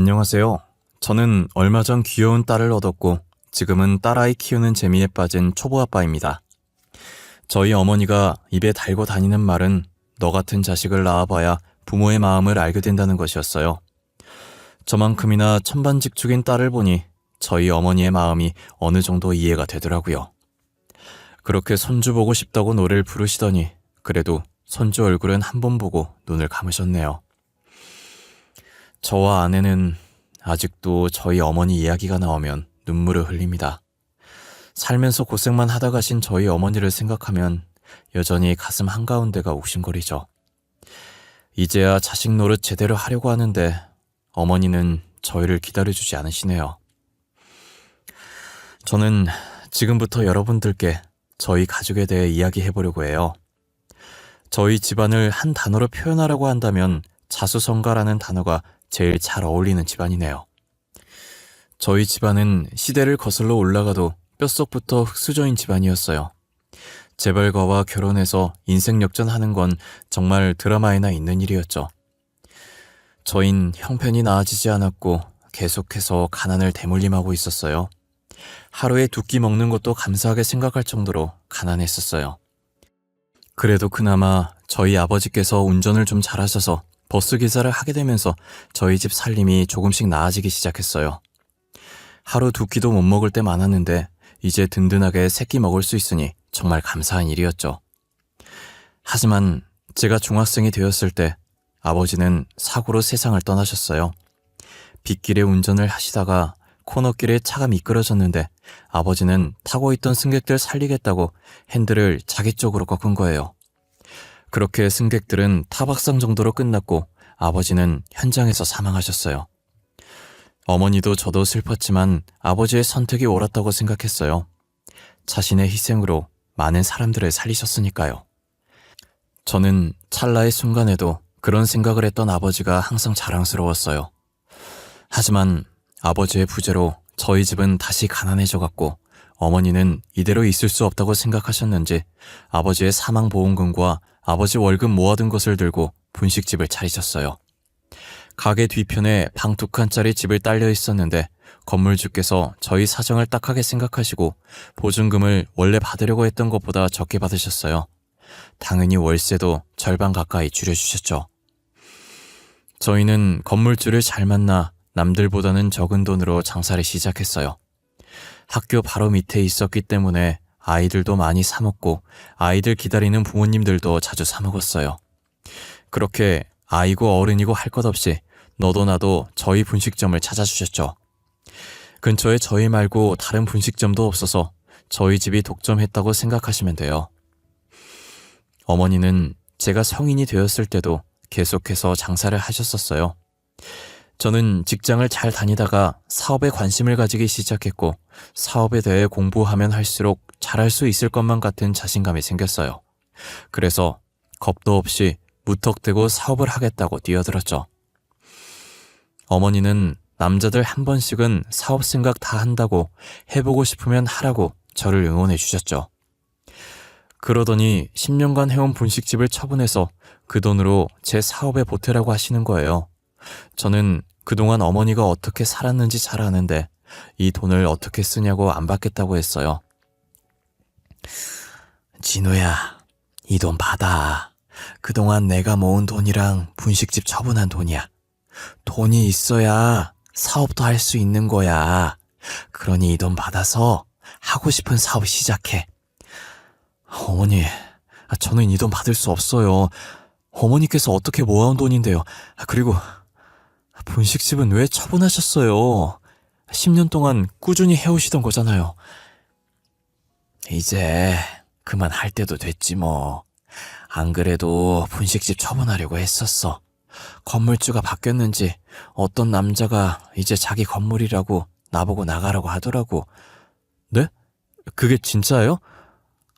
안녕하세요. 저는 얼마 전 귀여운 딸을 얻었고 지금은 딸아이 키우는 재미에 빠진 초보 아빠입니다. 저희 어머니가 입에 달고 다니는 말은 너 같은 자식을 낳아봐야 부모의 마음을 알게 된다는 것이었어요. 저만큼이나 천반직축인 딸을 보니 저희 어머니의 마음이 어느 정도 이해가 되더라고요. 그렇게 손주 보고 싶다고 노래를 부르시더니 그래도 손주 얼굴은 한 번 보고 눈을 감으셨네요. 저와 아내는 아직도 저희 어머니 이야기가 나오면 눈물을 흘립니다. 살면서 고생만 하다 가신 저희 어머니를 생각하면 여전히 가슴 한가운데가 욱신거리죠. 이제야 자식 노릇 제대로 하려고 하는데 어머니는 저희를 기다려주지 않으시네요. 저는 지금부터 여러분들께 저희 가족에 대해 이야기해보려고 해요. 저희 집안을 한 단어로 표현하라고 한다면 자수성가라는 단어가 제일 잘 어울리는 집안이네요. 저희 집안은 시대를 거슬러 올라가도 뼛속부터 흙수저인 집안이었어요. 재벌가와 결혼해서 인생 역전하는 건 정말 드라마에나 있는 일이었죠. 저흰 형편이 나아지지 않았고 계속해서 가난을 대물림하고 있었어요. 하루에 두 끼 먹는 것도 감사하게 생각할 정도로 가난했었어요. 그래도 그나마 저희 아버지께서 운전을 좀 잘하셔서 버스 기사를 하게 되면서 저희 집 살림이 조금씩 나아지기 시작했어요. 하루 두 끼도 못 먹을 때 많았는데 이제 든든하게 세 끼 먹을 수 있으니 정말 감사한 일이었죠. 하지만 제가 중학생이 되었을 때 아버지는 사고로 세상을 떠나셨어요. 빗길에 운전을 하시다가 코너길에 차가 미끄러졌는데 아버지는 타고 있던 승객들 살리겠다고 핸들을 자기 쪽으로 꺾은 거예요. 그렇게 승객들은 타박상 정도로 끝났고 아버지는 현장에서 사망하셨어요. 어머니도 저도 슬펐지만 아버지의 선택이 옳았다고 생각했어요. 자신의 희생으로 많은 사람들을 살리셨으니까요. 저는 찰나의 순간에도 그런 생각을 했던 아버지가 항상 자랑스러웠어요. 하지만 아버지의 부재로 저희 집은 다시 가난해져갔고 어머니는 이대로 있을 수 없다고 생각하셨는지 아버지의 사망보험금과 아버지 월급 모아둔 것을 들고 분식집을 차리셨어요. 가게 뒤편에 방 2칸짜리 집을 딸려 있었는데 건물주께서 저희 사정을 딱하게 생각하시고 보증금을 원래 받으려고 했던 것보다 적게 받으셨어요. 당연히 월세도 절반 가까이 줄여주셨죠. 저희는 건물주를 잘 만나 남들보다는 적은 돈으로 장사를 시작했어요. 학교 바로 밑에 있었기 때문에 아이들도 많이 사 먹고 아이들 기다리는 부모님들도 자주 사 먹었어요. 그렇게 아이고 어른이고 할 것 없이 너도 나도 저희 분식점을 찾아주셨죠. 근처에 저희 말고 다른 분식점도 없어서 저희 집이 독점했다고 생각하시면 돼요. 어머니는 제가 성인이 되었을 때도 계속해서 장사를 하셨었어요. 저는 직장을 잘 다니다가 사업에 관심을 가지기 시작했고 사업에 대해 공부하면 할수록 잘할 수 있을 것만 같은 자신감이 생겼어요. 그래서 겁도 없이 무턱대고 사업을 하겠다고 뛰어들었죠. 어머니는 남자들 한 번씩은 사업 생각 다 한다고 해보고 싶으면 하라고 저를 응원해 주셨죠. 그러더니 10년간 해온 분식집을 처분해서 그 돈으로 제 사업에 보태라고 하시는 거예요. 저는 그동안 어머니가 어떻게 살았는지 잘 아는데 이 돈을 어떻게 쓰냐고 안 받겠다고 했어요. 진우야, 이 돈 받아. 그동안 내가 모은 돈이랑 분식집 처분한 돈이야. 돈이 있어야 사업도 할 수 있는 거야. 그러니 이 돈 받아서 하고 싶은 사업 시작해. 어머니, 저는 이 돈 받을 수 없어요. 어머니께서 어떻게 모아온 돈인데요. 그리고 분식집은 왜 처분하셨어요? 10년 동안 꾸준히 해오시던 거잖아요. 이제 그만할 때도 됐지 뭐. 안 그래도 분식집 처분하려고 했었어. 건물주가 바뀌었는지 어떤 남자가 이제 자기 건물이라고 나보고 나가라고 하더라고. 네? 그게 진짜예요?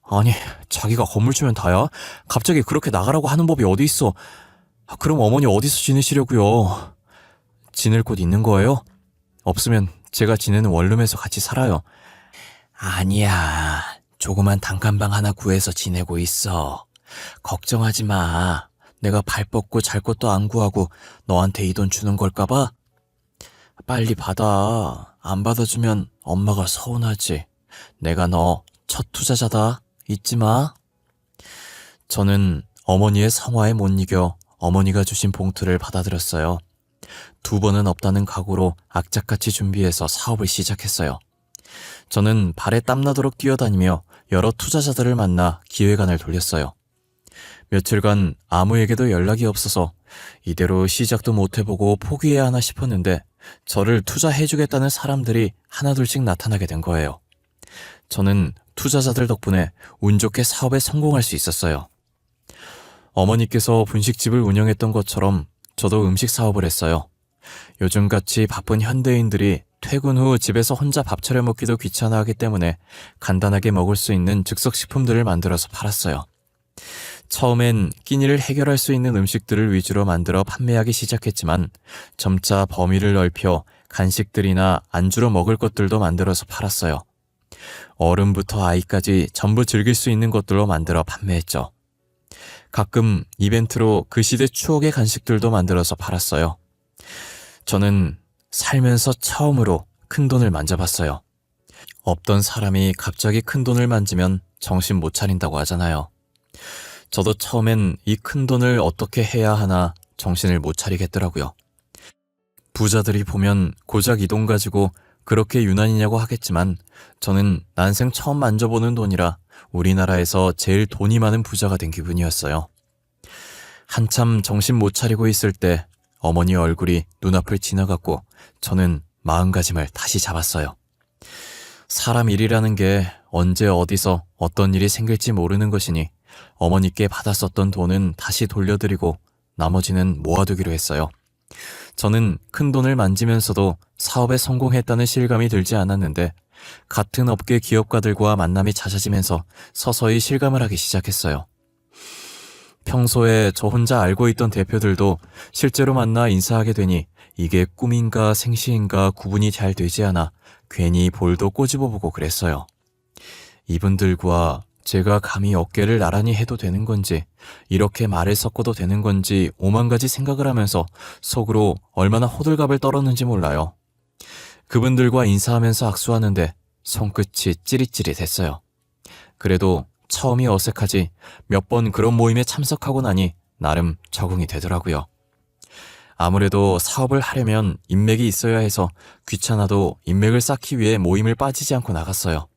아니, 자기가 건물주면 다야? 갑자기 그렇게 나가라고 하는 법이 어디 있어? 그럼 어머니 어디서 지내시려고요? 지낼 곳 있는 거예요? 없으면 제가 지내는 원룸에서 같이 살아요. 아니야. 조그만 단칸방 하나 구해서 지내고 있어. 걱정하지 마. 내가 발 뻗고 잘 것도 안 구하고 너한테 이 돈 주는 걸까봐? 빨리 받아. 안 받아주면 엄마가 서운하지. 내가 너 첫 투자자다. 잊지 마. 저는 어머니의 성화에 못 이겨 어머니가 주신 봉투를 받아들였어요. 2번은 없다는 각오로 악착같이 준비해서 사업을 시작했어요. 저는 발에 땀나도록 뛰어다니며 여러 투자자들을 만나 기획안을 돌렸어요. 며칠간 아무에게도 연락이 없어서 이대로 시작도 못 해보고 포기해야 하나 싶었는데 저를 투자해주겠다는 사람들이 하나둘씩 나타나게 된 거예요. 저는 투자자들 덕분에 운 좋게 사업에 성공할 수 있었어요. 어머니께서 분식집을 운영했던 것처럼 저도 음식 사업을 했어요. 요즘같이 바쁜 현대인들이 퇴근 후 집에서 혼자 밥 차려 먹기도 귀찮아하기 때문에 간단하게 먹을 수 있는 즉석식품들을 만들어서 팔았어요. 처음엔 끼니를 해결할 수 있는 음식들을 위주로 만들어 판매하기 시작했지만 점차 범위를 넓혀 간식들이나 안주로 먹을 것들도 만들어서 팔았어요. 어른부터 아이까지 전부 즐길 수 있는 것들로 만들어 판매했죠. 가끔 이벤트로 그 시대 추억의 간식들도 만들어서 팔았어요. 저는 살면서 처음으로 큰 돈을 만져봤어요. 없던 사람이 갑자기 큰 돈을 만지면 정신 못 차린다고 하잖아요. 저도 처음엔 이 큰 돈을 어떻게 해야 하나 정신을 못 차리겠더라고요. 부자들이 보면 고작 이 돈 가지고 그렇게 유난이냐고 하겠지만 저는 난생 처음 만져보는 돈이라 우리나라에서 제일 돈이 많은 부자가 된 기분이었어요. 한참 정신 못 차리고 있을 때 어머니 얼굴이 눈앞을 지나갔고 저는 마음가짐을 다시 잡았어요. 사람 일이라는 게 언제 어디서 어떤 일이 생길지 모르는 것이니 어머니께 받았었던 돈은 다시 돌려드리고 나머지는 모아두기로 했어요. 저는 큰 돈을 만지면서도 사업에 성공했다는 실감이 들지 않았는데 같은 업계 기업가들과 만남이 잦아지면서 서서히 실감을 하기 시작했어요. 평소에 저 혼자 알고 있던 대표들도 실제로 만나 인사하게 되니 이게 꿈인가 생시인가 구분이 잘 되지 않아 괜히 볼도 꼬집어보고 그랬어요. 이분들과 제가 감히 어깨를 나란히 해도 되는 건지 이렇게 말을 섞어도 되는 건지 오만 가지 생각을 하면서 속으로 얼마나 호들갑을 떨었는지 몰라요. 그분들과 인사하면서 악수하는데 손끝이 찌릿찌릿했어요. 그래도 처음이 어색하지 몇 번 그런 모임에 참석하고 나니 나름 적응이 되더라고요. 아무래도 사업을 하려면 인맥이 있어야 해서 귀찮아도 인맥을 쌓기 위해 모임을 빠지지 않고 나갔어요.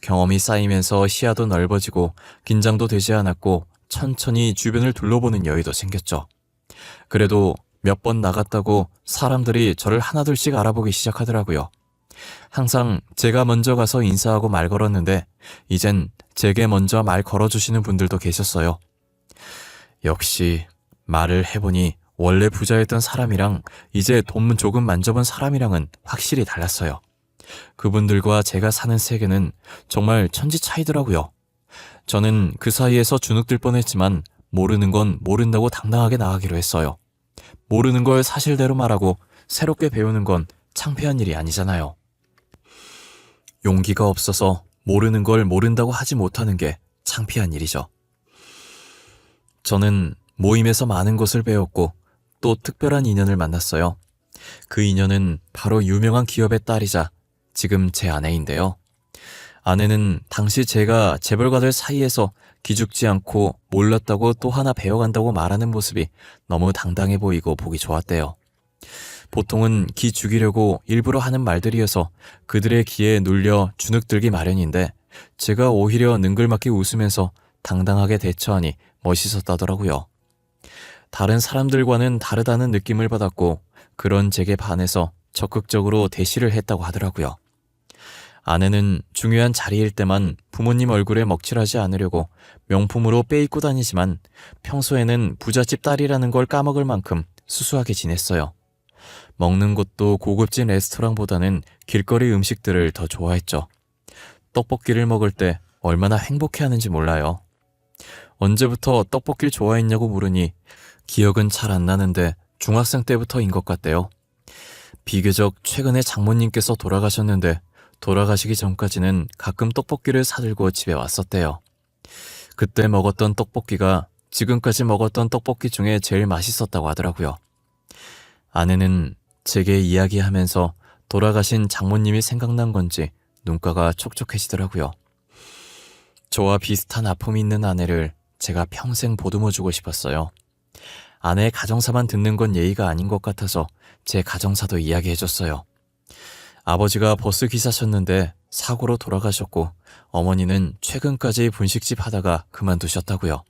경험이 쌓이면서 시야도 넓어지고 긴장도 되지 않았고 천천히 주변을 둘러보는 여유도 생겼죠. 그래도 몇 번 나갔다고 사람들이 저를 하나둘씩 알아보기 시작하더라고요. 항상 제가 먼저 가서 인사하고 말 걸었는데 이젠 제게 먼저 말 걸어주시는 분들도 계셨어요. 역시 말을 해보니 원래 부자였던 사람이랑 이제 돈 조금 만져본 사람이랑은 확실히 달랐어요. 그분들과 제가 사는 세계는 정말 천지 차이더라고요. 저는 그 사이에서 주눅들 뻔했지만 모르는 건 모른다고 당당하게 나가기로 했어요. 모르는 걸 사실대로 말하고 새롭게 배우는 건 창피한 일이 아니잖아요. 용기가 없어서 모르는 걸 모른다고 하지 못하는 게 창피한 일이죠. 저는 모임에서 많은 것을 배웠고 또 특별한 인연을 만났어요. 그 인연은 바로 유명한 기업의 딸이자 지금 제 아내인데요. 아내는 당시 제가 재벌가들 사이에서 기죽지 않고 몰랐다고 또 하나 배워간다고 말하는 모습이 너무 당당해 보이고 보기 좋았대요. 보통은 기 죽이려고 일부러 하는 말들이어서 그들의 기에 눌려 주눅들기 마련인데 제가 오히려 능글맞게 웃으면서 당당하게 대처하니 멋있었다더라고요. 다른 사람들과는 다르다는 느낌을 받았고 그런 제게 반해서 적극적으로 대시를 했다고 하더라고요. 아내는 중요한 자리일 때만 부모님 얼굴에 먹칠하지 않으려고 명품으로 빼입고 다니지만 평소에는 부잣집 딸이라는 걸 까먹을 만큼 수수하게 지냈어요. 먹는 것도 고급진 레스토랑보다는 길거리 음식들을 더 좋아했죠. 떡볶이를 먹을 때 얼마나 행복해하는지 몰라요. 언제부터 떡볶이를 좋아했냐고 물으니 기억은 잘 안 나는데 중학생 때부터인 것 같대요. 비교적 최근에 장모님께서 돌아가셨는데 돌아가시기 전까지는 가끔 떡볶이를 사들고 집에 왔었대요. 그때 먹었던 떡볶이가 지금까지 먹었던 떡볶이 중에 제일 맛있었다고 하더라고요. 아내는 제게 이야기하면서 돌아가신 장모님이 생각난 건지 눈가가 촉촉해지더라고요. 저와 비슷한 아픔이 있는 아내를 제가 평생 보듬어주고 싶었어요. 아내의 가정사만 듣는 건 예의가 아닌 것 같아서 제 가정사도 이야기해줬어요. 아버지가 버스 기사셨는데 사고로 돌아가셨고 어머니는 최근까지 분식집 하다가 그만두셨다고요.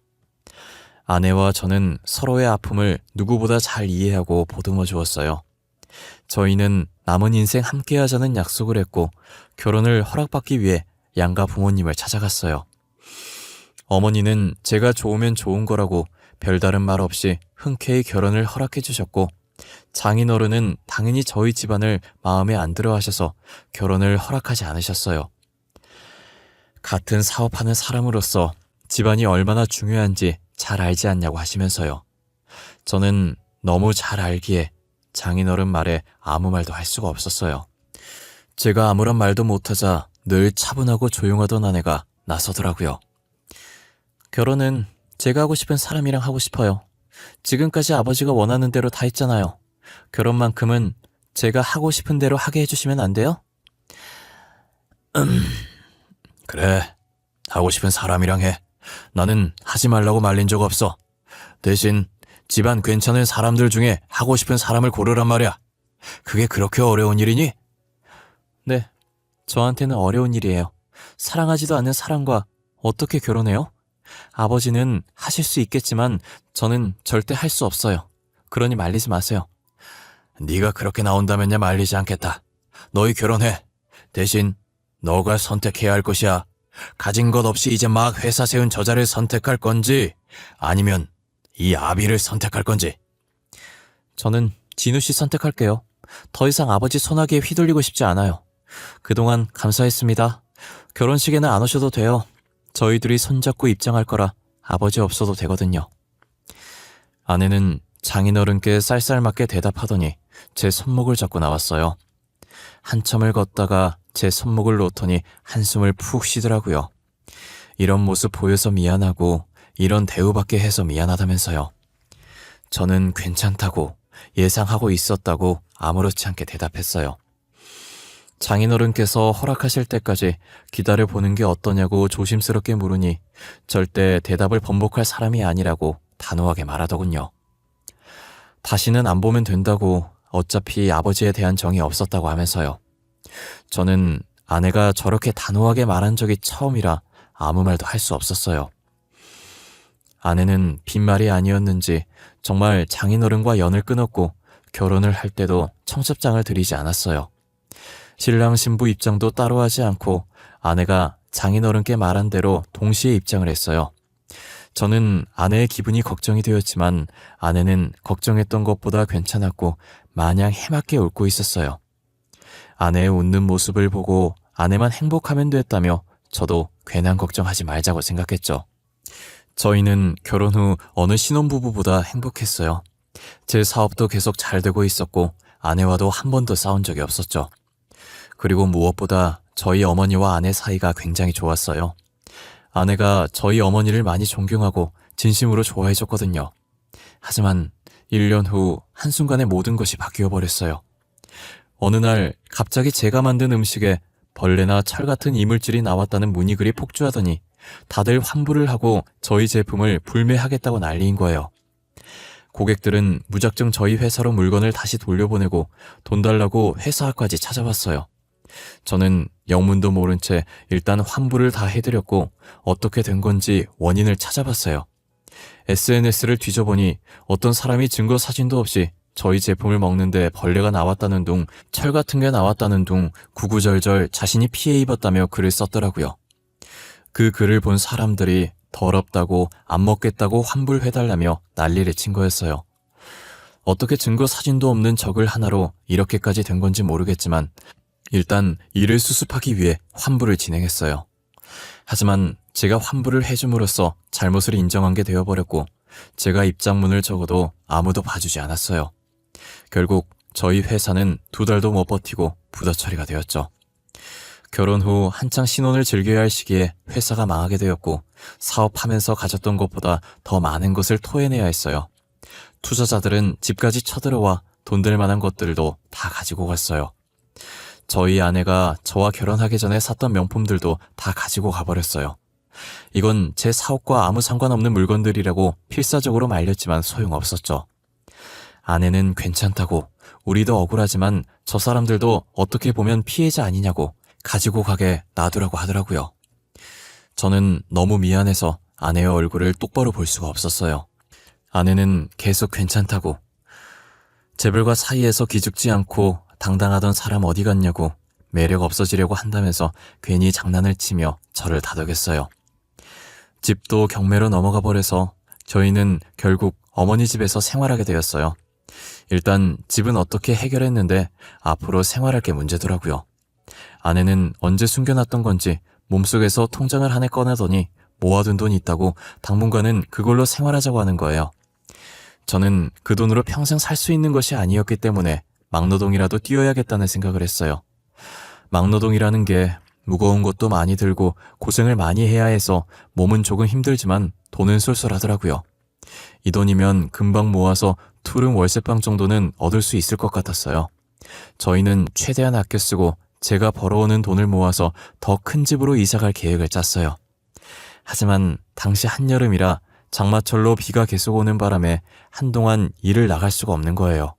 아내와 저는 서로의 아픔을 누구보다 잘 이해하고 보듬어 주었어요. 저희는 남은 인생 함께하자는 약속을 했고 결혼을 허락받기 위해 양가 부모님을 찾아갔어요. 어머니는 제가 좋으면 좋은 거라고 별다른 말 없이 흔쾌히 결혼을 허락해 주셨고 장인어른은 당연히 저희 집안을 마음에 안 들어 하셔서 결혼을 허락하지 않으셨어요. 같은 사업하는 사람으로서 집안이 얼마나 중요한지 잘 알지 않냐고 하시면서요. 저는 너무 잘 알기에 장인어른 말에 아무 말도 할 수가 없었어요. 제가 아무런 말도 못하자 늘 차분하고 조용하던 아내가 나서더라고요. 결혼은 제가 하고 싶은 사람이랑 하고 싶어요. 지금까지 아버지가 원하는 대로 다 했잖아요. 결혼만큼은 제가 하고 싶은 대로 하게 해주시면 안 돼요? 그래, 하고 싶은 사람이랑 해. 나는 하지 말라고 말린 적 없어. 대신 집안 괜찮은 사람들 중에 하고 싶은 사람을 고르란 말이야. 그게 그렇게 어려운 일이니? 네, 저한테는 어려운 일이에요. 사랑하지도 않는 사람과 어떻게 결혼해요? 아버지는 하실 수 있겠지만 저는 절대 할 수 없어요. 그러니 말리지 마세요. 네가 그렇게 나온다면야 말리지 않겠다. 너희 결혼해. 대신 너가 선택해야 할 것이야. 가진 것 없이 이제 막 회사 세운 저자를 선택할 건지 아니면 이 아비를 선택할 건지. 저는 진우 씨 선택할게요. 더 이상 아버지 소나기에 휘둘리고 싶지 않아요. 그동안 감사했습니다. 결혼식에는 안 오셔도 돼요. 저희들이 손잡고 입장할 거라 아버지 없어도 되거든요. 아내는 장인어른께 쌀쌀맞게 대답하더니 제 손목을 잡고 나왔어요. 한참을 걷다가 제 손목을 놓더니 한숨을 푹 쉬더라고요. 이런 모습 보여서 미안하고 이런 대우받게 해서 미안하다면서요. 저는 괜찮다고 예상하고 있었다고 아무렇지 않게 대답했어요. 장인어른께서 허락하실 때까지 기다려보는 게 어떠냐고 조심스럽게 물으니 절대 대답을 번복할 사람이 아니라고 단호하게 말하더군요. 다시는 안 보면 된다고 어차피 아버지에 대한 정이 없었다고 하면서요. 저는 아내가 저렇게 단호하게 말한 적이 처음이라 아무 말도 할 수 없었어요. 아내는 빈말이 아니었는지 정말 장인어른과 연을 끊었고 결혼을 할 때도 청첩장을 드리지 않았어요. 신랑 신부 입장도 따로 하지 않고 아내가 장인어른께 말한 대로 동시에 입장을 했어요. 저는 아내의 기분이 걱정이 되었지만 아내는 걱정했던 것보다 괜찮았고 마냥 해맑게 웃고 있었어요. 아내의 웃는 모습을 보고 아내만 행복하면 됐다며 저도 괜한 걱정하지 말자고 생각했죠. 저희는 결혼 후 어느 신혼부부보다 행복했어요. 제 사업도 계속 잘 되고 있었고 아내와도 한 번도 싸운 적이 없었죠. 그리고 무엇보다 저희 어머니와 아내 사이가 굉장히 좋았어요. 아내가 저희 어머니를 많이 존경하고 진심으로 좋아해줬거든요. 하지만 1년 후 한순간에 모든 것이 바뀌어버렸어요. 어느 날 갑자기 제가 만든 음식에 벌레나 철 같은 이물질이 나왔다는 문의글이 폭주하더니 다들 환불을 하고 저희 제품을 불매하겠다고 난리인 거예요. 고객들은 무작정 저희 회사로 물건을 다시 돌려보내고 돈 달라고 회사까지 찾아왔어요. 저는 영문도 모른 채 일단 환불을 다 해드렸고 어떻게 된 건지 원인을 찾아봤어요. SNS를 뒤져보니 어떤 사람이 증거 사진도 없이 저희 제품을 먹는데 벌레가 나왔다는 둥, 철 같은 게 나왔다는 둥 구구절절 자신이 피해 입었다며 글을 썼더라고요. 그 글을 본 사람들이 더럽다고 안 먹겠다고 환불해달라며 난리를 친 거였어요. 어떻게 증거 사진도 없는 저 글 하나로 이렇게까지 된 건지 모르겠지만 일단 이를 수습하기 위해 환불을 진행했어요. 하지만 제가 환불을 해줌으로써 잘못을 인정한 게 되어버렸고 제가 입장문을 적어도 아무도 봐주지 않았어요. 결국 저희 회사는 2달도 못 버티고 부도 처리가 되었죠. 결혼 후 한창 신혼을 즐겨야 할 시기에 회사가 망하게 되었고 사업하면서 가졌던 것보다 더 많은 것을 토해내야 했어요. 투자자들은 집까지 쳐들어와 돈 될 만한 것들도 다 가지고 갔어요. 저희 아내가 저와 결혼하기 전에 샀던 명품들도 다 가지고 가버렸어요. 이건 제 사업과 아무 상관없는 물건들이라고 필사적으로 말렸지만 소용없었죠. 아내는 괜찮다고, 우리도 억울하지만 저 사람들도 어떻게 보면 피해자 아니냐고 가지고 가게 놔두라고 하더라고요. 저는 너무 미안해서 아내의 얼굴을 똑바로 볼 수가 없었어요. 아내는 계속 괜찮다고, 재벌과 사이에서 기죽지 않고 당당하던 사람 어디 갔냐고 매력 없어지려고 한다면서 괜히 장난을 치며 저를 다독였어요. 집도 경매로 넘어가 버려서 저희는 결국 어머니 집에서 생활하게 되었어요. 일단 집은 어떻게 해결했는데 앞으로 생활할 게 문제더라고요. 아내는 언제 숨겨놨던 건지 몸속에서 통장을 한 해 꺼내더니 모아둔 돈이 있다고 당분간은 그걸로 생활하자고 하는 거예요. 저는 그 돈으로 평생 살 수 있는 것이 아니었기 때문에 막노동이라도 뛰어야겠다는 생각을 했어요. 막노동이라는 게 무거운 것도 많이 들고 고생을 많이 해야 해서 몸은 조금 힘들지만 돈은 쏠쏠하더라고요. 이 돈이면 금방 모아서 투룸 월세방 정도는 얻을 수 있을 것 같았어요. 저희는 최대한 아껴 쓰고 제가 벌어오는 돈을 모아서 더 큰 집으로 이사갈 계획을 짰어요. 하지만 당시 한여름이라 장마철로 비가 계속 오는 바람에 한동안 일을 나갈 수가 없는 거예요.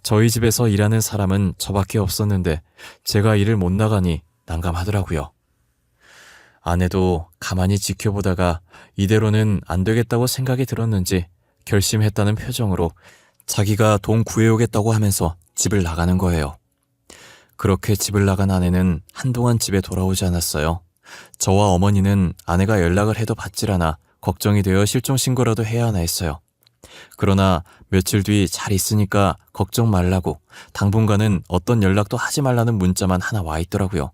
저희 집에서 일하는 사람은 저밖에 없었는데 제가 일을 못 나가니 난감하더라고요. 아내도 가만히 지켜보다가 이대로는 안 되겠다고 생각이 들었는지 결심했다는 표정으로 자기가 돈 구해오겠다고 하면서 집을 나가는 거예요. 그렇게 집을 나간 아내는 한동안 집에 돌아오지 않았어요. 저와 어머니는 아내가 연락을 해도 받질 않아 걱정이 되어 실종신고라도 해야 하나 했어요. 그러나 며칠 뒤 잘 있으니까 걱정 말라고 당분간은 어떤 연락도 하지 말라는 문자만 하나 와 있더라고요.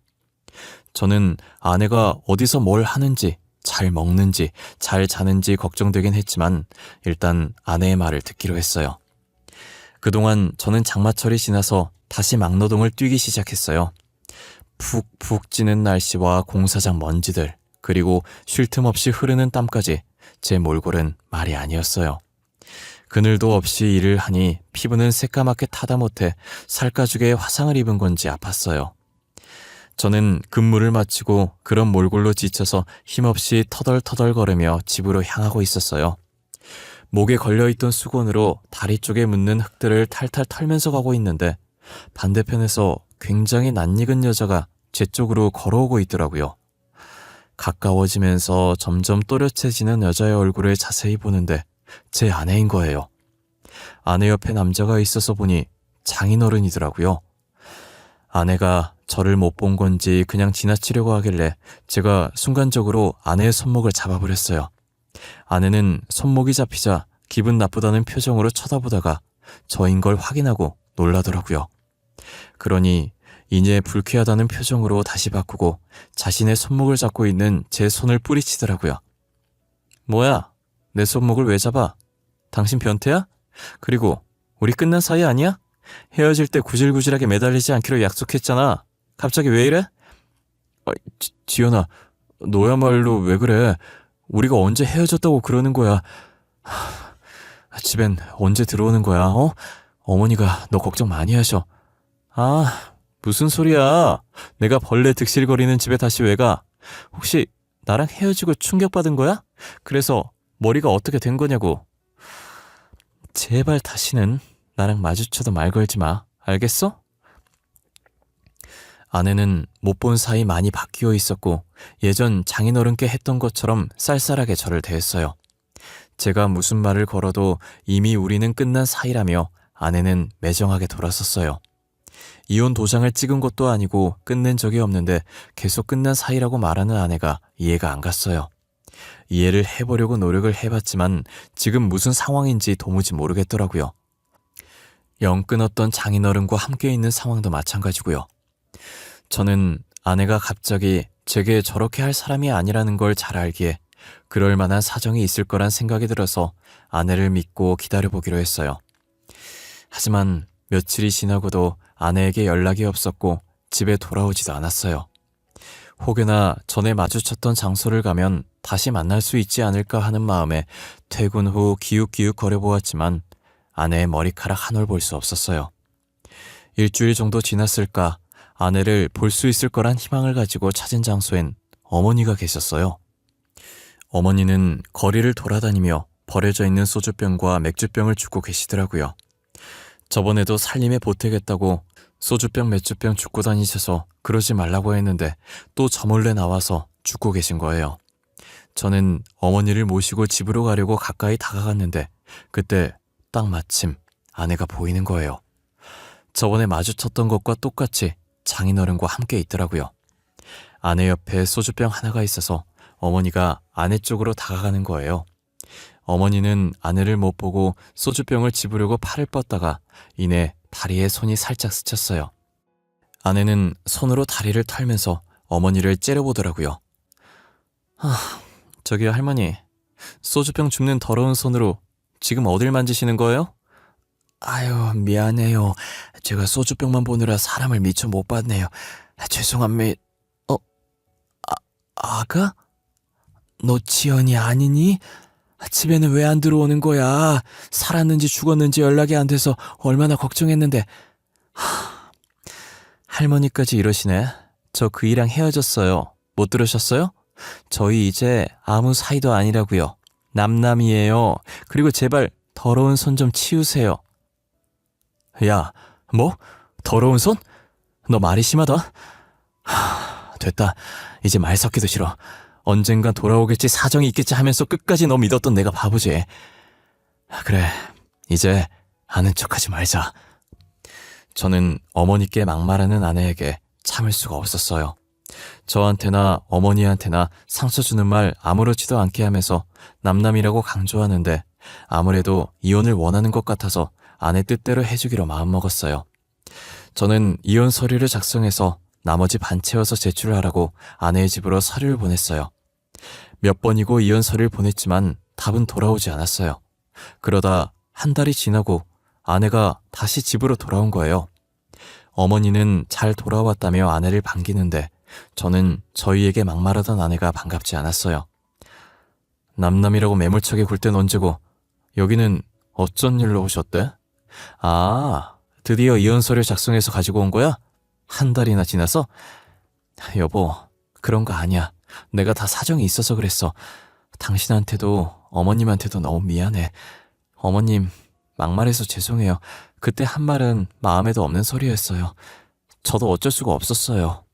저는 아내가 어디서 뭘 하는지, 잘 먹는지, 잘 자는지 걱정되긴 했지만 일단 아내의 말을 듣기로 했어요. 그동안 저는 장마철이 지나서 다시 막노동을 뛰기 시작했어요. 푹푹 찌는 날씨와 공사장 먼지들, 그리고 쉴 틈 없이 흐르는 땀까지 제 몰골은 말이 아니었어요. 그늘도 없이 일을 하니 피부는 새까맣게 타다 못해 살가죽에 화상을 입은 건지 아팠어요. 저는 근무를 마치고 그런 몰골로 지쳐서 힘없이 터덜터덜거리며 집으로 향하고 있었어요. 목에 걸려있던 수건으로 다리 쪽에 묻는 흙들을 탈탈 털면서 가고 있는데 반대편에서 굉장히 낯익은 여자가 제 쪽으로 걸어오고 있더라고요. 가까워지면서 점점 또렷해지는 여자의 얼굴을 자세히 보는데 제 아내인 거예요. 아내 옆에 남자가 있어서 보니 장인어른이더라고요. 아내가 저를 못 본 건지 그냥 지나치려고 하길래 제가 순간적으로 아내의 손목을 잡아버렸어요. 아내는 손목이 잡히자 기분 나쁘다는 표정으로 쳐다보다가 저인 걸 확인하고 놀라더라고요. 그러니 이내 불쾌하다는 표정으로 다시 바꾸고 자신의 손목을 잡고 있는 제 손을 뿌리치더라고요. 뭐야? 내 손목을 왜 잡아? 당신 변태야? 그리고 우리 끝난 사이 아니야? 헤어질 때 구질구질하게 매달리지 않기로 약속했잖아. 갑자기 왜 이래? 지연아, 너야말로 왜 그래? 우리가 언제 헤어졌다고 그러는 거야? 집엔 언제 들어오는 거야? 어머니가 너 걱정 많이 하셔. 무슨 소리야? 내가 벌레 득실거리는 집에 다시 왜 가? 혹시 나랑 헤어지고 충격받은 거야? 그래서 머리가 어떻게 된 거냐고. 제발 다시는 나랑 마주쳐도 말 걸지 마. 알겠어? 아내는 못 본 사이 많이 바뀌어 있었고 예전 장인어른께 했던 것처럼 쌀쌀하게 저를 대했어요. 제가 무슨 말을 걸어도 이미 우리는 끝난 사이라며 아내는 매정하게 돌아섰어요. 이혼 도장을 찍은 것도 아니고 끝낸 적이 없는데 계속 끝난 사이라고 말하는 아내가 이해가 안 갔어요. 이해를 해보려고 노력을 해봤지만 지금 무슨 상황인지 도무지 모르겠더라고요. 영 끊었던 장인어른과 함께 있는 상황도 마찬가지고요. 저는 아내가 갑자기 제게 저렇게 할 사람이 아니라는 걸 잘 알기에 그럴 만한 사정이 있을 거란 생각이 들어서 아내를 믿고 기다려보기로 했어요. 하지만 며칠이 지나고도 아내에게 연락이 없었고 집에 돌아오지도 않았어요. 혹여나 전에 마주쳤던 장소를 가면 다시 만날 수 있지 않을까 하는 마음에 퇴근 후 기웃기웃 거려보았지만 아내의 머리카락 한 올 볼 수 없었어요. 일주일 정도 지났을까 아내를 볼 수 있을 거란 희망을 가지고 찾은 장소엔 어머니가 계셨어요. 어머니는 거리를 돌아다니며 버려져 있는 소주병과 맥주병을 줍고 계시더라고요. 저번에도 살림에 보태겠다고 소주병, 맥주병 줍고 다니셔서 그러지 말라고 했는데 또 저 몰래 나와서 줍고 계신 거예요. 저는 어머니를 모시고 집으로 가려고 가까이 다가갔는데 그때 딱 마침 아내가 보이는 거예요. 저번에 마주쳤던 것과 똑같이 장인어른과 함께 있더라고요. 아내 옆에 소주병 하나가 있어서 어머니가 아내 쪽으로 다가가는 거예요. 어머니는 아내를 못 보고 소주병을 집으려고 팔을 뻗다가 이내 다리에 손이 살짝 스쳤어요. 아내는 손으로 다리를 털면서 어머니를 째려보더라고요. 저기요 할머니, 소주병 줍는 더러운 손으로 지금 어딜 만지시는 거예요? 아유, 미안해요. 제가 소주병만 보느라 사람을 미처 못 봤네요. 죄송합니다. 아가? 너 지연이 아니니? 집에는 왜 안 들어오는 거야? 살았는지 죽었는지 연락이 안 돼서 얼마나 걱정했는데. 할머니까지 이러시네. 저 그이랑 헤어졌어요. 못 들으셨어요? 저희 이제 아무 사이도 아니라고요. 남남이에요. 그리고 제발 더러운 손 좀 치우세요. 야, 뭐? 더러운 손? 너 말이 심하다. 됐다. 이제 말 섞기도 싫어. 언젠간 돌아오겠지, 사정이 있겠지 하면서 끝까지 너 믿었던 내가 바보지. 그래, 이제 아는 척하지 말자. 저는 어머니께 막말하는 아내에게 참을 수가 없었어요. 저한테나 어머니한테나 상처 주는 말 아무렇지도 않게 하면서 남남이라고 강조하는데 아무래도 이혼을 원하는 것 같아서 아내 뜻대로 해주기로 마음먹었어요. 저는 이혼 서류를 작성해서 나머지 반 채워서 제출을 하라고 아내의 집으로 서류를 보냈어요. 몇 번이고 이혼 서류를 보냈지만 답은 돌아오지 않았어요. 그러다 한 달이 지나고 아내가 다시 집으로 돌아온 거예요. 어머니는 잘 돌아왔다며 아내를 반기는데 저는 저희에게 막말하던 아내가 반갑지 않았어요. 남남이라고 매몰차게 굴 땐 언제고 여기는 어쩐 일로 오셨대? 아, 드디어 이혼 서류 작성해서 가지고 온 거야? 한 달이나 지나서? 여보, 그런 거 아니야. 내가 다 사정이 있어서 그랬어. 당신한테도 어머님한테도 너무 미안해. 어머님, 막말해서 죄송해요. 그때 한 말은 마음에도 없는 소리였어요. 저도 어쩔 수가 없었어요.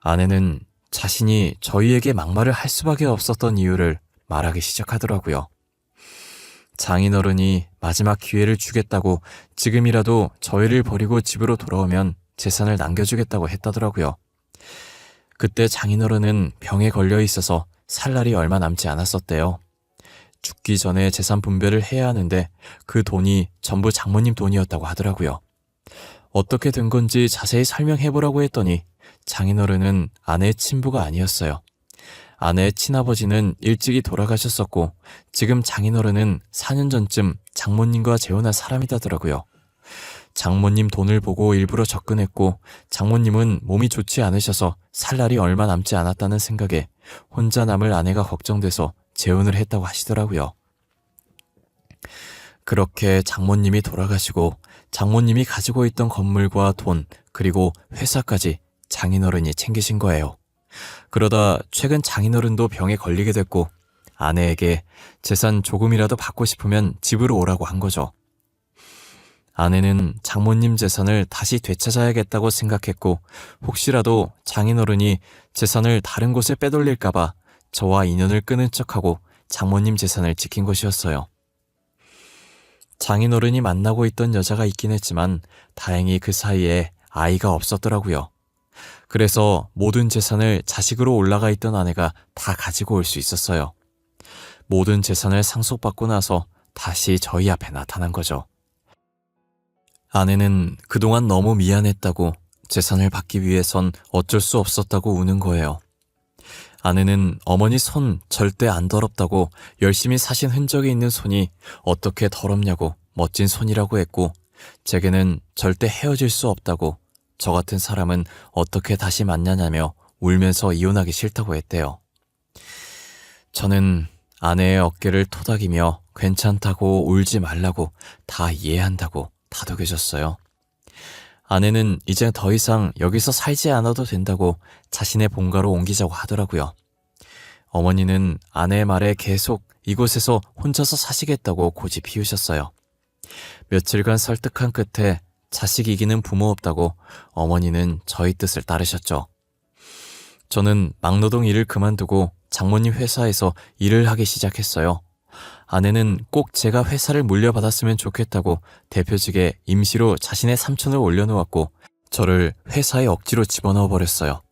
아내는 자신이 저희에게 막말을 할 수밖에 없었던 이유를 말하기 시작하더라고요. 장인어른이 마지막 기회를 주겠다고 지금이라도 저희를 버리고 집으로 돌아오면 재산을 남겨주겠다고 했다더라고요. 그때 장인어른은 병에 걸려 있어서 살 날이 얼마 남지 않았었대요. 죽기 전에 재산 분배를 해야 하는데 그 돈이 전부 장모님 돈이었다고 하더라고요. 어떻게 된 건지 자세히 설명해보라고 했더니 장인어른은 아내의 친부가 아니었어요. 아내의 친아버지는 일찍이 돌아가셨었고 지금 장인어른은 4년 전쯤 장모님과 재혼한 사람이다더라고요. 장모님 돈을 보고 일부러 접근했고 장모님은 몸이 좋지 않으셔서 살 날이 얼마 남지 않았다는 생각에 혼자 남을 아내가 걱정돼서 재혼을 했다고 하시더라고요. 그렇게 장모님이 돌아가시고 장모님이 가지고 있던 건물과 돈 그리고 회사까지 장인어른이 챙기신 거예요. 그러다 최근 장인어른도 병에 걸리게 됐고 아내에게 재산 조금이라도 받고 싶으면 집으로 오라고 한 거죠. 아내는 장모님 재산을 다시 되찾아야겠다고 생각했고 혹시라도 장인어른이 재산을 다른 곳에 빼돌릴까봐 저와 인연을 끊은 척하고 장모님 재산을 지킨 것이었어요. 장인어른이 만나고 있던 여자가 있긴 했지만 다행히 그 사이에 아이가 없었더라고요. 그래서 모든 재산을 자식으로 올라가 있던 아내가 다 가지고 올 수 있었어요. 모든 재산을 상속받고 나서 다시 저희 앞에 나타난 거죠. 아내는 그동안 너무 미안했다고 재산을 받기 위해선 어쩔 수 없었다고 우는 거예요. 아내는 어머니 손 절대 안 더럽다고 열심히 사신 흔적이 있는 손이 어떻게 더럽냐고 멋진 손이라고 했고 제게는 절대 헤어질 수 없다고 저 같은 사람은 어떻게 다시 만나냐며 울면서 이혼하기 싫다고 했대요. 저는 아내의 어깨를 토닥이며 괜찮다고 울지 말라고 다 이해한다고 다독여줬어요. 아내는 이제 더 이상 여기서 살지 않아도 된다고 자신의 본가로 옮기자고 하더라고요. 어머니는 아내의 말에 계속 이곳에서 혼자서 사시겠다고 고집 피우셨어요. 며칠간 설득한 끝에 자식 이기는 부모 없다고 어머니는 저희 뜻을 따르셨죠. 저는 막노동 일을 그만두고 장모님 회사에서 일을 하기 시작했어요. 아내는 꼭 제가 회사를 물려받았으면 좋겠다고 대표직에 임시로 자신의 삼촌을 올려놓았고 저를 회사에 억지로 집어넣어 버렸어요.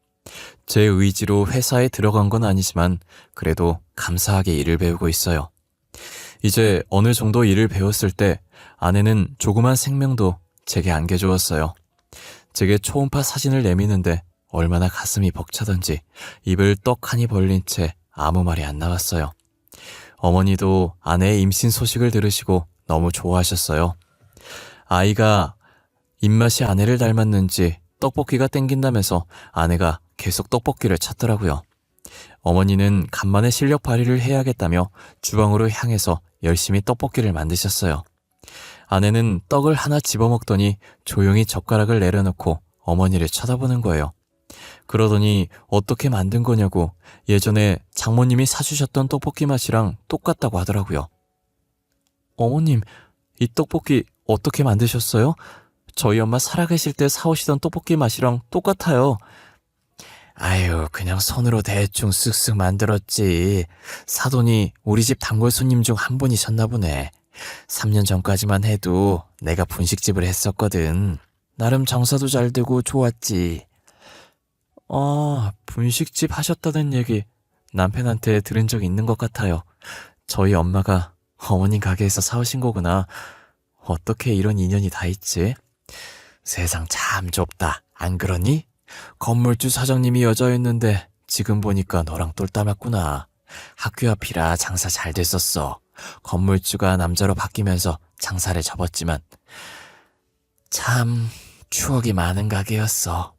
제 의지로 회사에 들어간 건 아니지만 그래도 감사하게 일을 배우고 있어요. 이제 어느 정도 일을 배웠을 때 아내는 조그만 생명도 제게 안겨주었어요. 제게 초음파 사진을 내미는데 얼마나 가슴이 벅차던지 입을 떡하니 벌린 채 아무 말이 안 나왔어요. 어머니도 아내의 임신 소식을 들으시고 너무 좋아하셨어요. 아이가 입맛이 아내를 닮았는지 떡볶이가 땡긴다면서 아내가 계속 떡볶이를 찾더라고요. 어머니는 간만에 실력 발휘를 해야겠다며 주방으로 향해서 열심히 떡볶이를 만드셨어요. 아내는 떡을 하나 집어먹더니 조용히 젓가락을 내려놓고 어머니를 쳐다보는 거예요. 그러더니 어떻게 만든 거냐고 예전에 장모님이 사주셨던 떡볶이 맛이랑 똑같다고 하더라고요. 어머님, 이 떡볶이 어떻게 만드셨어요? 저희 엄마 살아계실 때 사오시던 떡볶이 맛이랑 똑같아요. 아유, 그냥 손으로 대충 쓱쓱 만들었지. 사돈이 우리 집 단골 손님 중 한 분이셨나 보네. 3년 전까지만 해도 내가 분식집을 했었거든. 나름 장사도 잘 되고 좋았지. 분식집 하셨다는 얘기 남편한테 들은 적 있는 것 같아요. 저희 엄마가 어머님 가게에서 사오신 거구나. 어떻게 이런 인연이 다 있지? 세상 참 좁다. 안 그러니? 건물주 사장님이 여자였는데 지금 보니까 너랑 똘 닮았구나. 학교 앞이라 장사 잘 됐었어. 건물주가 남자로 바뀌면서 장사를 접었지만 참 추억이 많은 가게였어.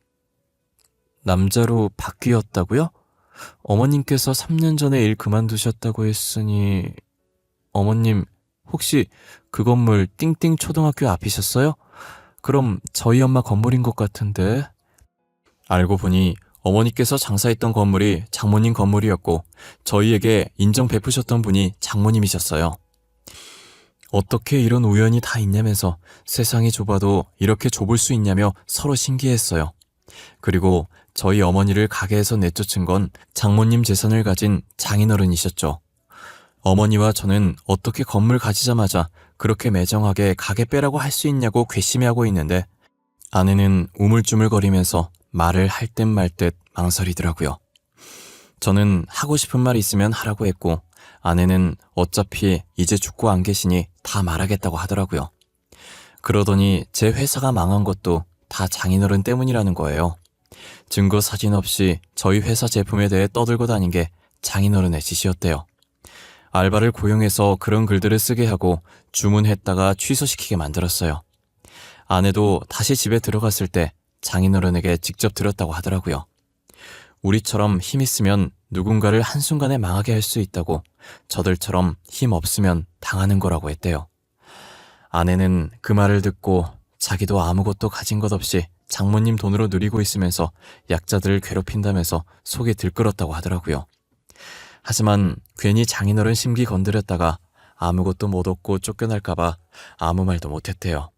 남자로 바뀌었다고요? 어머님께서 3년 전에 일 그만두셨다고 했으니 어머님 혹시 그 건물 띵띵 초등학교 앞이셨어요? 그럼 저희 엄마 건물인 것 같은데. 알고 보니 어머니께서 장사했던 건물이 장모님 건물이었고 저희에게 인정 베푸셨던 분이 장모님이셨어요. 어떻게 이런 우연이 다 있냐면서 세상이 좁아도 이렇게 좁을 수 있냐며 서로 신기했어요. 그리고 저희 어머니를 가게에서 내쫓은 건 장모님 재산을 가진 장인어른이셨죠. 어머니와 저는 어떻게 건물 가지자마자 그렇게 매정하게 가게 빼라고 할 수 있냐고 괘씸해하고 있는데 아내는 우물쭈물거리면서 말을 할 듯 말 듯 망설이더라고요. 저는 하고 싶은 말 있으면 하라고 했고 아내는 어차피 이제 죽고 안 계시니 다 말하겠다고 하더라고요. 그러더니 제 회사가 망한 것도 다 장인어른 때문이라는 거예요. 증거 사진 없이 저희 회사 제품에 대해 떠들고 다닌 게 장인어른의 짓이었대요. 알바를 고용해서 그런 글들을 쓰게 하고 주문했다가 취소시키게 만들었어요. 아내도 다시 집에 들어갔을 때 장인어른에게 직접 들었다고 하더라고요. 우리처럼 힘 있으면 누군가를 한순간에 망하게 할 수 있다고 저들처럼 힘 없으면 당하는 거라고 했대요. 아내는 그 말을 듣고 자기도 아무것도 가진 것 없이 장모님 돈으로 누리고 있으면서 약자들을 괴롭힌다면서 속이 들끓었다고 하더라고요. 하지만 괜히 장인어른 심기 건드렸다가 아무것도 못 얻고 쫓겨날까봐 아무 말도 못했대요.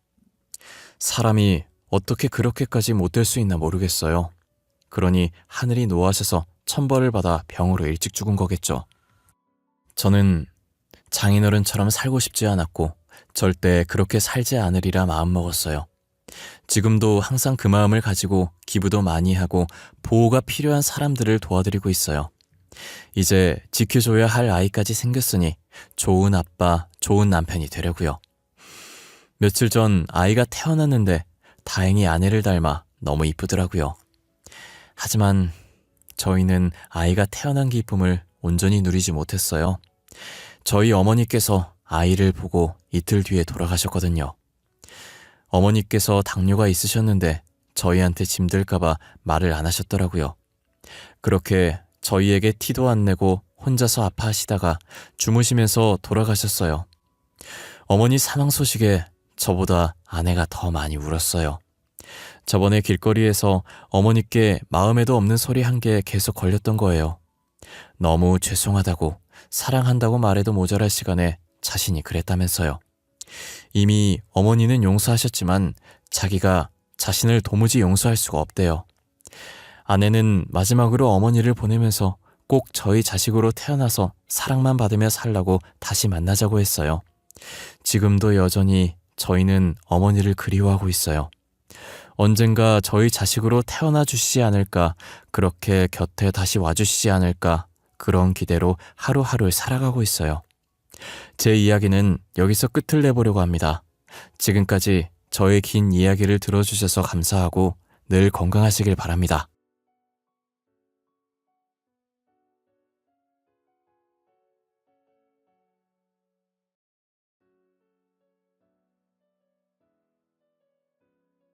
사람이 어떻게 그렇게까지 못될 수 있나 모르겠어요. 그러니 하늘이 노하셔서 천벌을 받아 병으로 일찍 죽은 거겠죠. 저는 장인어른처럼 살고 싶지 않았고 절대 그렇게 살지 않으리라 마음먹었어요. 지금도 항상 그 마음을 가지고 기부도 많이 하고 보호가 필요한 사람들을 도와드리고 있어요. 이제 지켜줘야 할 아이까지 생겼으니 좋은 아빠, 좋은 남편이 되려고요. 며칠 전 아이가 태어났는데 다행히 아내를 닮아 너무 이쁘더라고요. 하지만 저희는 아이가 태어난 기쁨을 온전히 누리지 못했어요. 저희 어머니께서 아이를 보고 이틀 뒤에 돌아가셨거든요. 어머니께서 당뇨가 있으셨는데 저희한테 짐들까봐 말을 안 하셨더라고요. 그렇게 저희에게 티도 안 내고 혼자서 아파하시다가 주무시면서 돌아가셨어요. 어머니 사망 소식에 저보다 아내가 더 많이 울었어요. 저번에 길거리에서 어머니께 마음에도 없는 소리 한 개 계속 걸렸던 거예요. 너무 죄송하다고, 사랑한다고 말해도 모자랄 시간에 자신이 그랬다면서요. 이미 어머니는 용서하셨지만 자기가 자신을 도무지 용서할 수가 없대요. 아내는 마지막으로 어머니를 보내면서 꼭 저희 자식으로 태어나서 사랑만 받으며 살라고 다시 만나자고 했어요. 지금도 여전히 저희는 어머니를 그리워하고 있어요. 언젠가 저희 자식으로 태어나 주시지 않을까, 그렇게 곁에 다시 와주시지 않을까, 그런 기대로 하루하루 살아가고 있어요. 제 이야기는 여기서 끝을 내보려고 합니다. 지금까지 저의 긴 이야기를 들어주셔서 감사하고 늘 건강하시길 바랍니다.